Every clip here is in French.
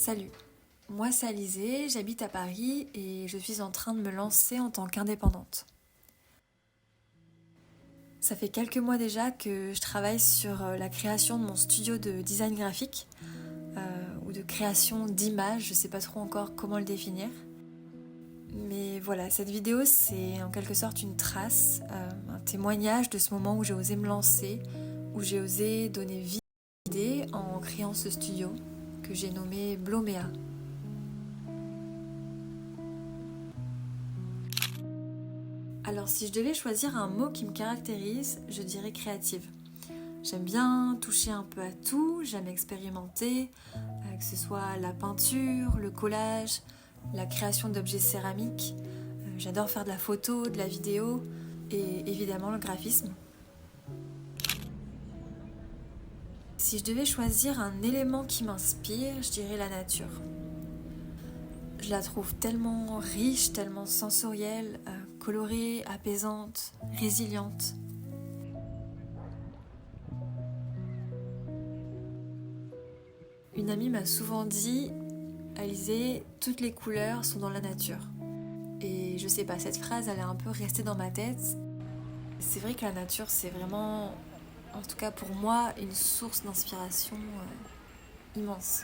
Salut, moi c'est Alizée, j'habite à Paris et je suis en train de me lancer en tant qu'indépendante. Ça fait quelques mois déjà que je travaille sur la création de mon studio de design graphique ou de création d'images, je sais pas trop encore comment le définir. Mais voilà, cette vidéo c'est en quelque sorte une trace, un témoignage de ce moment où j'ai osé me lancer, où j'ai osé donner vie à l'idée en créant ce studio que j'ai nommé Bloméa. Alors si je devais choisir un mot qui me caractérise, je dirais créative. J'aime bien toucher un peu à tout, j'aime expérimenter, que ce soit la peinture, le collage, la création d'objets céramiques. J'adore faire de la photo, de la vidéo et évidemment le graphisme. Si je devais choisir un élément qui m'inspire, je dirais la nature. Je la trouve tellement riche, tellement sensorielle, colorée, apaisante, résiliente. Une amie m'a souvent dit, Alizée, toutes les couleurs sont dans la nature. Et je sais pas, cette phrase elle est un peu restée dans ma tête. C'est vrai que la nature c'est vraiment, en tout cas pour moi, une source d'inspiration immense.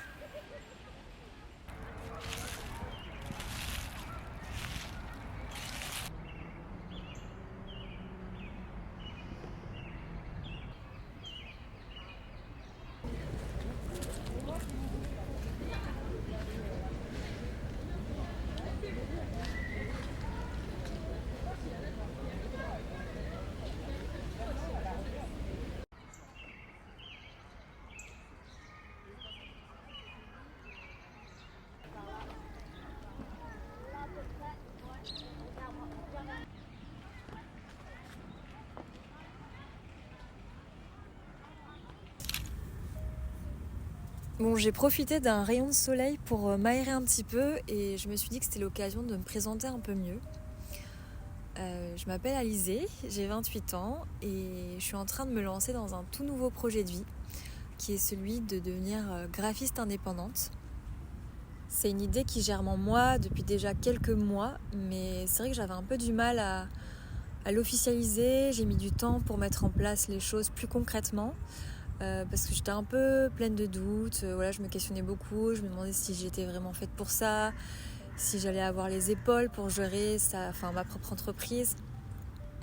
Bon, j'ai profité d'un rayon de soleil pour m'aérer un petit peu et je me suis dit que c'était l'occasion de me présenter un peu mieux. Je m'appelle Alizée, j'ai 28 ans et je suis en train de me lancer dans un tout nouveau projet de vie qui est celui de devenir graphiste indépendante. C'est une idée qui germe en moi depuis déjà quelques mois, mais c'est vrai que j'avais un peu du mal à l'officialiser. J'ai mis du temps pour mettre en place les choses plus concrètement. Parce que j'étais un peu pleine de doutes, voilà, je me questionnais beaucoup, je me demandais si j'étais vraiment faite pour ça, si j'allais avoir les épaules pour gérer ma propre entreprise.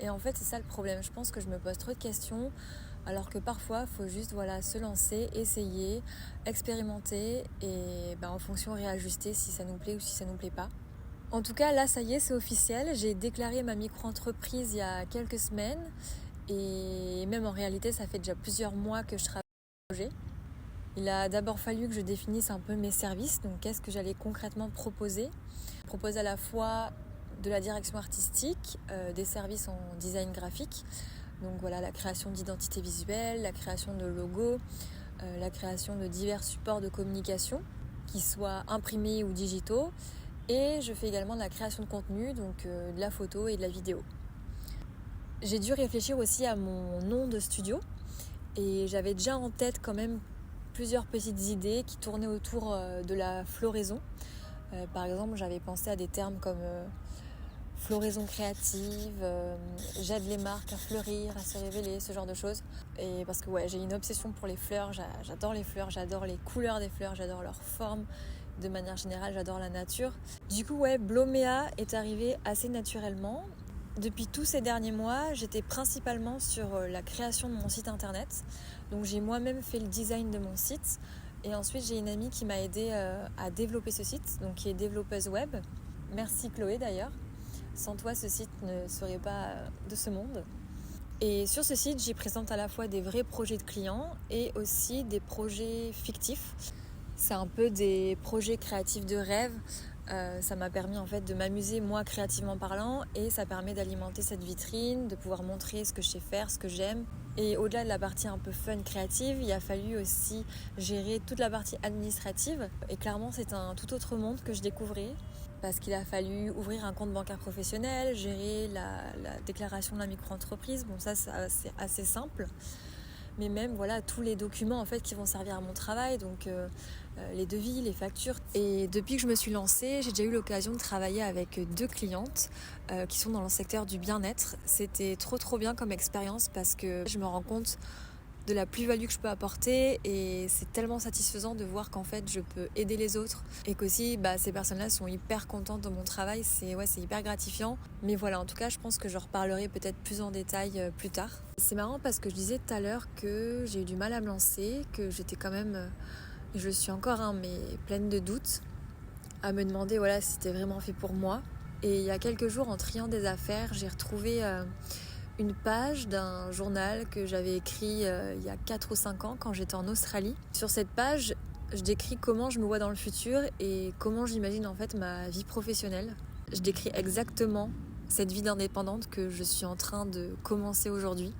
Et en fait c'est ça le problème, je pense que je me pose trop de questions alors que parfois il faut juste se lancer, essayer, expérimenter et en fonction réajuster si ça nous plaît ou si ça nous plaît pas. En tout cas là ça y est, c'est officiel, j'ai déclaré ma micro-entreprise il y a quelques semaines. Et même en réalité, ça fait déjà plusieurs mois que je travaille sur le projet. Il a d'abord fallu que je définisse un peu mes services, donc qu'est-ce que j'allais concrètement proposer. Je propose à la fois de la direction artistique, des services en design graphique, donc voilà, la création d'identité visuelle, la création de logos, la création de divers supports de communication, qu'ils soient imprimés ou digitaux, et je fais également de la création de contenu, donc de la photo et de la vidéo. J'ai dû réfléchir aussi à mon nom de studio et j'avais déjà en tête quand même plusieurs petites idées qui tournaient autour de la floraison. Par exemple, j'avais pensé à des termes comme floraison créative, j'aide les marques à fleurir, à se révéler, ce genre de choses. Et parce que j'ai une obsession pour les fleurs, j'adore les fleurs, j'adore les couleurs des fleurs, j'adore leur forme. De manière générale, j'adore la nature. Du coup, Bloméa est arrivé assez naturellement. Depuis tous ces derniers mois, j'étais principalement sur la création de mon site internet. Donc j'ai moi-même fait le design de mon site. Et ensuite, j'ai une amie qui m'a aidée à développer ce site, donc qui est développeuse web. Merci Chloé d'ailleurs. Sans toi, ce site ne serait pas de ce monde. Et sur ce site, j'y présente à la fois des vrais projets de clients et aussi des projets fictifs. C'est un peu des projets créatifs de rêve. Ça m'a permis en fait de m'amuser moi créativement parlant et ça permet d'alimenter cette vitrine, de pouvoir montrer ce que je sais faire, ce que j'aime. Et au-delà de la partie un peu fun créative, il a fallu aussi gérer toute la partie administrative. Et clairement c'est un tout autre monde que je découvrais parce qu'il a fallu ouvrir un compte bancaire professionnel, gérer la déclaration de la micro-entreprise. Bon ça c'est assez simple. mais même voilà tous les documents en fait qui vont servir à mon travail, donc les devis, les factures. Et depuis que je me suis lancée, j'ai déjà eu l'occasion de travailler avec 2 clientes qui sont dans le secteur du bien-être. C'était trop bien comme expérience parce que je me rends compte de la plus-value que je peux apporter et c'est tellement satisfaisant de voir qu'en fait je peux aider les autres et qu'aussi ces personnes-là sont hyper contentes de mon travail, c'est hyper gratifiant. Mais voilà, en tout cas je pense que je reparlerai peut-être plus en détail plus tard. C'est marrant parce que je disais tout à l'heure que j'ai eu du mal à me lancer, que j'étais quand même, je suis encore mais pleine de doutes, à me demander si c'était vraiment fait pour moi. Et il y a quelques jours en triant des affaires, j'ai retrouvé une page d'un journal que j'avais écrit il y a 4 ou 5 ans quand j'étais en Australie. Sur cette page, je décris comment je me vois dans le futur et comment j'imagine en fait ma vie professionnelle. Je décris exactement cette vie d'indépendante que je suis en train de commencer aujourd'hui.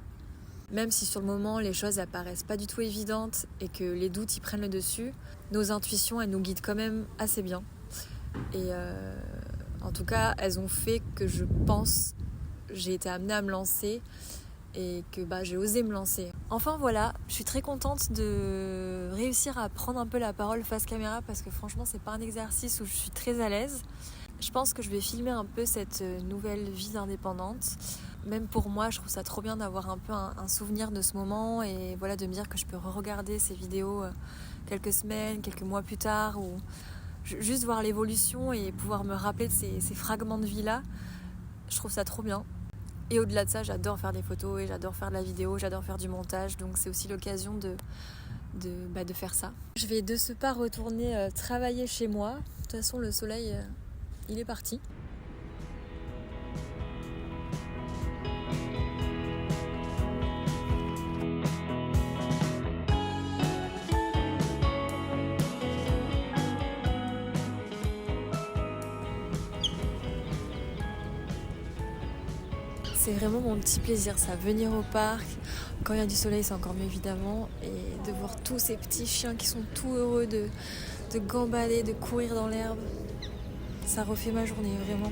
Même si sur le moment les choses apparaissent pas du tout évidentes et que les doutes y prennent le dessus, nos intuitions elles nous guident quand même assez bien. Et en tout cas, elles ont fait que je pense j'ai été amenée à me lancer et que j'ai osé me lancer. Enfin voilà, je suis très contente de réussir à prendre un peu la parole face caméra parce que franchement c'est pas un exercice où je suis très à l'aise. Je pense que je vais filmer un peu cette nouvelle vie d'indépendante. Même pour moi, je trouve ça trop bien d'avoir un peu un souvenir de ce moment et de me dire que je peux re-regarder ces vidéos quelques semaines, quelques mois plus tard ou juste voir l'évolution et pouvoir me rappeler de ces fragments de vie-là. Je trouve ça trop bien. Et au-delà de ça, j'adore faire des photos et j'adore faire de la vidéo, j'adore faire du montage. Donc c'est aussi l'occasion de faire ça. Je vais de ce pas retourner travailler chez moi. De toute façon, le soleil, il est parti. C'est vraiment mon petit plaisir, ça, venir au parc. Quand il y a du soleil, c'est encore mieux évidemment. Et de voir tous ces petits chiens qui sont tout heureux de gambader, de courir dans l'herbe. Ça refait ma journée, vraiment.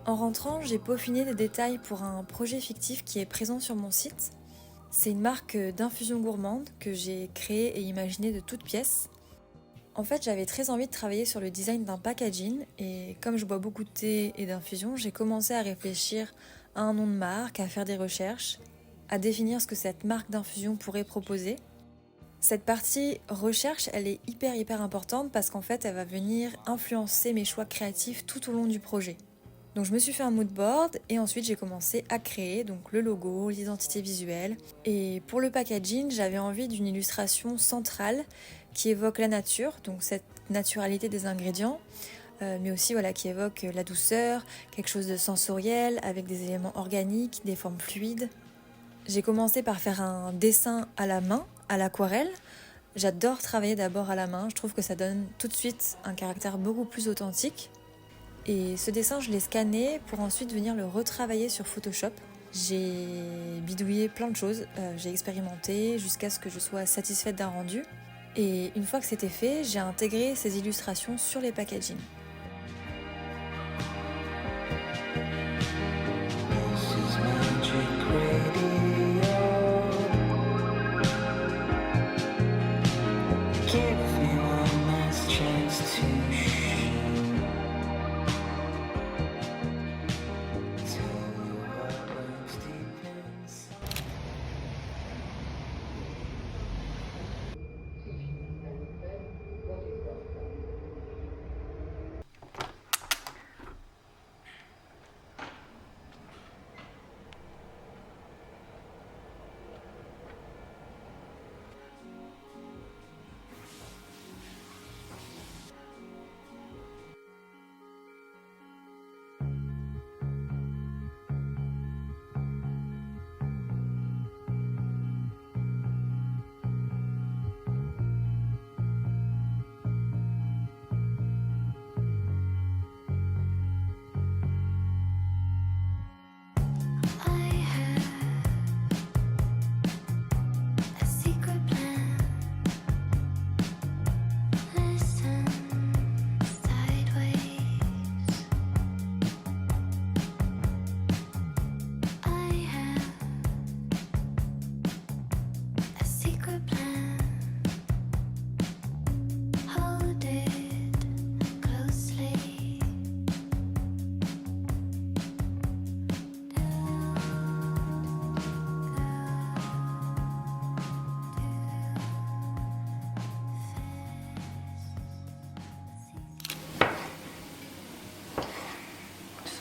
En rentrant, j'ai peaufiné des détails pour un projet fictif qui est présent sur mon site. C'est une marque d'infusion gourmande que j'ai créée et imaginée de toutes pièces. En fait, j'avais très envie de travailler sur le design d'un packaging et comme je bois beaucoup de thé et d'infusion, j'ai commencé à réfléchir à un nom de marque, à faire des recherches, à définir ce que cette marque d'infusion pourrait proposer. Cette partie recherche, elle est hyper importante parce qu'en fait, elle va venir influencer mes choix créatifs tout au long du projet. Donc je me suis fait un mood board et ensuite j'ai commencé à créer donc le logo, l'identité visuelle. Et pour le packaging, j'avais envie d'une illustration centrale qui évoque la nature, donc cette naturalité des ingrédients, mais aussi qui évoque la douceur, quelque chose de sensoriel avec des éléments organiques, des formes fluides. J'ai commencé par faire un dessin à la main, à l'aquarelle. J'adore travailler d'abord à la main, je trouve que ça donne tout de suite un caractère beaucoup plus authentique. Et ce dessin, je l'ai scanné pour ensuite venir le retravailler sur Photoshop. J'ai bidouillé plein de choses, j'ai expérimenté jusqu'à ce que je sois satisfaite d'un rendu. Et une fois que c'était fait, j'ai intégré ces illustrations sur les packagings.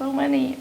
so many.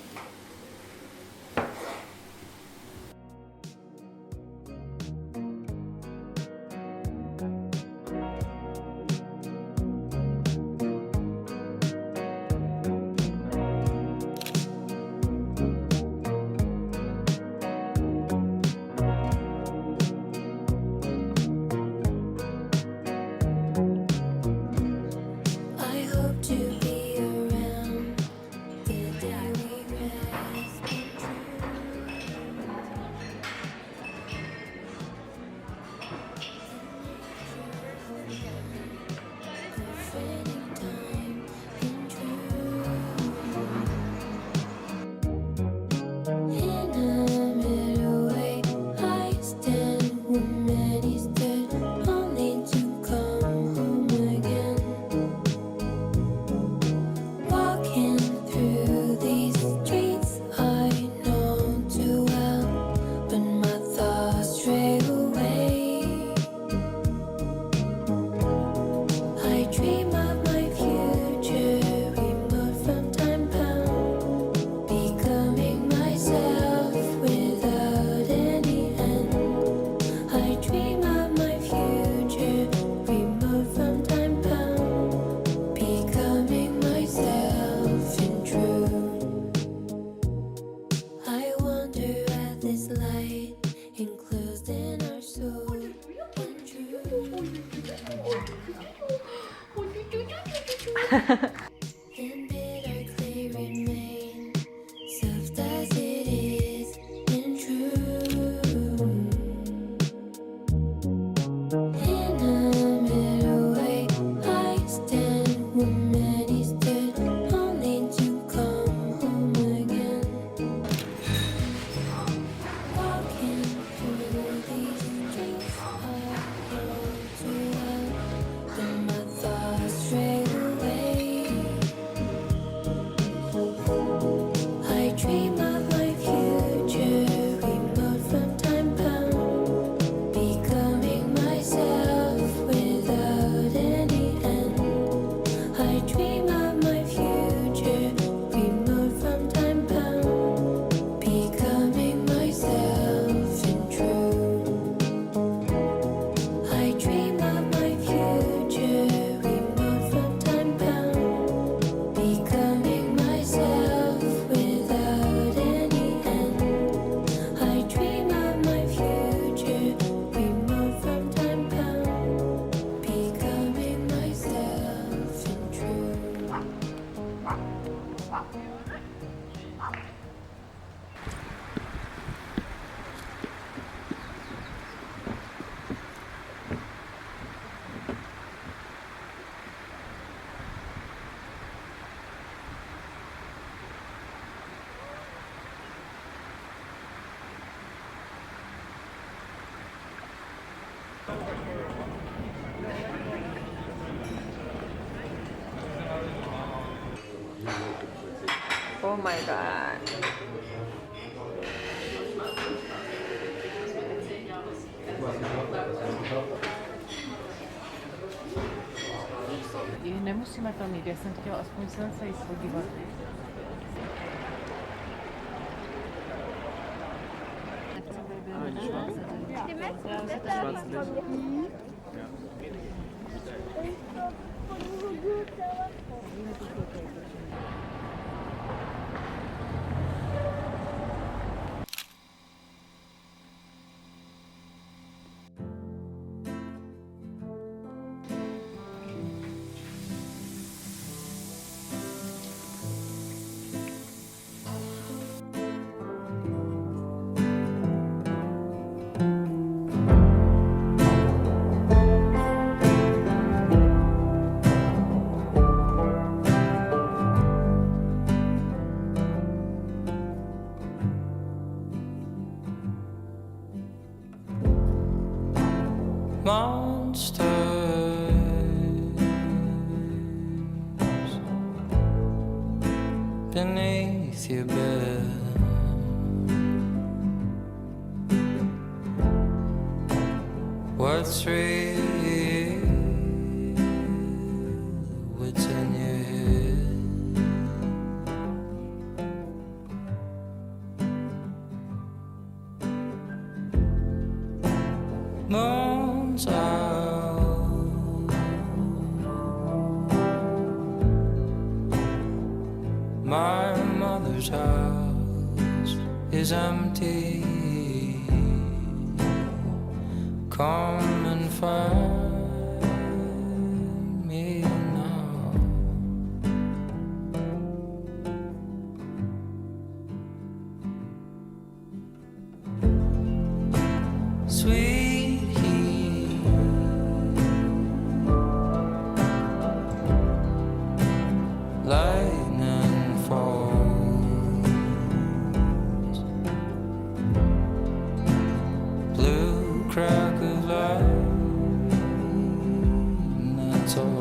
Oh my god. Nemusíme tam jít, já jsem chtěla aspoň se jít podívat. Monsters beneath your bed. What's real? What's in your head? is empty. Come and find me now. Sweet heat, lightning falls, blue crack of light, and that's all.